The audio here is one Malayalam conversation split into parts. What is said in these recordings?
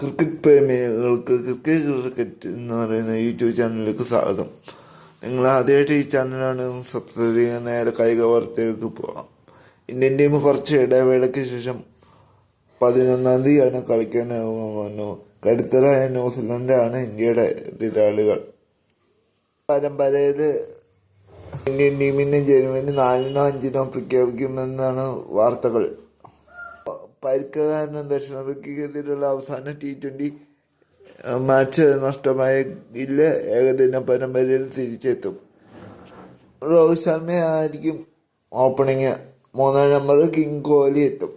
ക്രിക്കറ്റ് പ്രേമികൾക്ക് ക്രിക്കറ്റ് എന്ന് പറയുന്ന യൂട്യൂബ് ചാനലിലേക്ക് സ്വാഗതം. നിങ്ങൾ ആദ്യമായിട്ട് ഈ ചാനലാണ് സബ്സ്ക്രൈബ് ചെയ്യുക. നേരെ കായിക വാർത്തയിലേക്ക് പോകാം. ഇന്ത്യൻ ടീം കുറച്ച് ഇടവേളയ്ക്ക് ശേഷം 11-ാം തീയതിയാണ് കളിക്കാനാകുമെന്നു. കരുത്തരായ ന്യൂസിലൻഡാണ് ഇന്ത്യയുടെ എതിരാളികൾ. പരമ്പരയിൽ ഇന്ത്യൻ ടീമിനെ ജനുവരി 4-നോ 5-നോ പ്രഖ്യാപിക്കുമെന്നാണ് വാർത്തകൾ. പരിക്ക് കാരണം ദക്ഷിണാഫ്രിക്കയ്ക്കെതിരെയുള്ള അവസാന T20 മാച്ച് നഷ്ടമായ ഗില്ല് ഏകദിന പരമ്പരയിൽ തിരിച്ചെത്തും. രോഹിത് ശർമ്മയായിരിക്കും ഓപ്പണിങ്. 3-ാം നമ്പറിൽ കിങ് കോഹ്ലി എത്തും.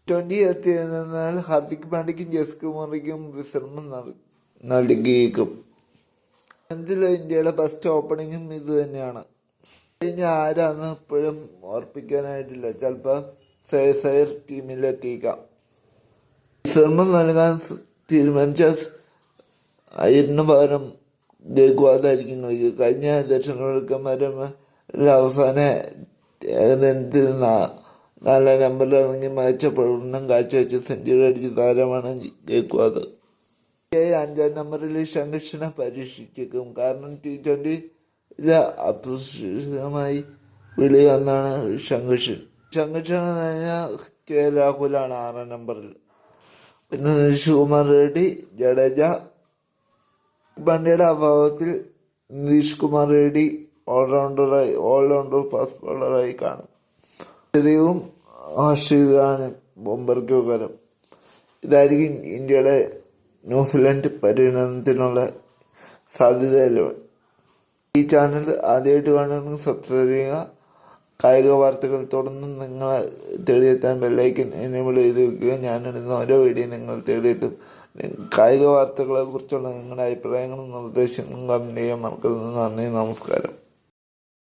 T20 എത്തിയതിനാൽ ഹാർദിക് പാണ്ഡ്യയ്ക്കും ജസ്പ്രീത് ബുംറയ്ക്കും വിശ്രമം നൽകിയേക്കും. ഇന്ത്യയുടെ ഫസ്റ്റ് ഓപ്പണിങ്ങും ഇത് തന്നെയാണ്. കഴിഞ്ഞ ആരാന്ന് ഇപ്പോഴും ഓർപ്പിക്കാനായിട്ടില്ല. ചിലപ്പോൾ സൈർ ടീമിലെത്തിക്കാം. വിശ്രമം നൽകാൻ തീരുമാനിച്ച അയ്യറിന് പകരം ഗേക്വാദായിരിക്കും കളിക്കുക. കഴിഞ്ഞ ദക്ഷിണാഫ്രിക്കന്മാരുടെ അവസാന ഏകദിനത്തിൽ 4-ാം നമ്പറിൽ ഇറങ്ങി മികച്ച പ്രകടനം കാഴ്ചവെച്ച് സെഞ്ചുറി അടിച്ച താരമാണ് ഗേക്വാദ്. 5-ാം നമ്പറിൽ ശങ്കർഷിനെ പരീക്ഷിച്ചേക്കും. കാരണം T20 അപ്രതീക്ഷിതമായി വിളി വന്നാണ് ശങ്കർഷൻ രാഹുലാണ് 6-ാം നമ്പറിൽ. പിന്നെ നിതീഷ് റെഡ്ഡി, ജഡേജ. പാണ്ഡ്യയുടെ അഭാവത്തിൽ നിതീഷ് കുമാർ റെഡ്ഡി ഓൾറൗണ്ടർ ഫാസ്റ്റ് ബോളറായി കാണും. വും ആശ്രിതാണ് ബുംറയ്ക്ക് പകരം. ഇതായിരിക്കും ഇന്ത്യയുടെ ന്യൂസിലൻഡ് പര്യടനത്തിനുള്ള സാധ്യതയല്ല. ഈ ചാനൽ ആദ്യമായിട്ട് കാണുകയാണെങ്കിൽ സബ്സ്ക്രൈബ് ചെയ്യുക. കായിക വാർത്തകൾ തുടർന്നും നിങ്ങളെ തേടിയെത്താൻ ബെല്ലൈക്കൻ എനേബിൾ ചെയ്ത് വയ്ക്കുക. ഞാനിടുന്ന ഓരോ വീഡിയോ നിങ്ങൾ തേടിയെത്തും. കായിക വാർത്തകളെ കുറിച്ചുള്ള നിങ്ങളുടെ അഭിപ്രായങ്ങളും നിർദ്ദേശങ്ങളും കമൻറ്റ് ചെയ്യാൻ മറക്കരുത്. നന്ദി, നമസ്കാരം.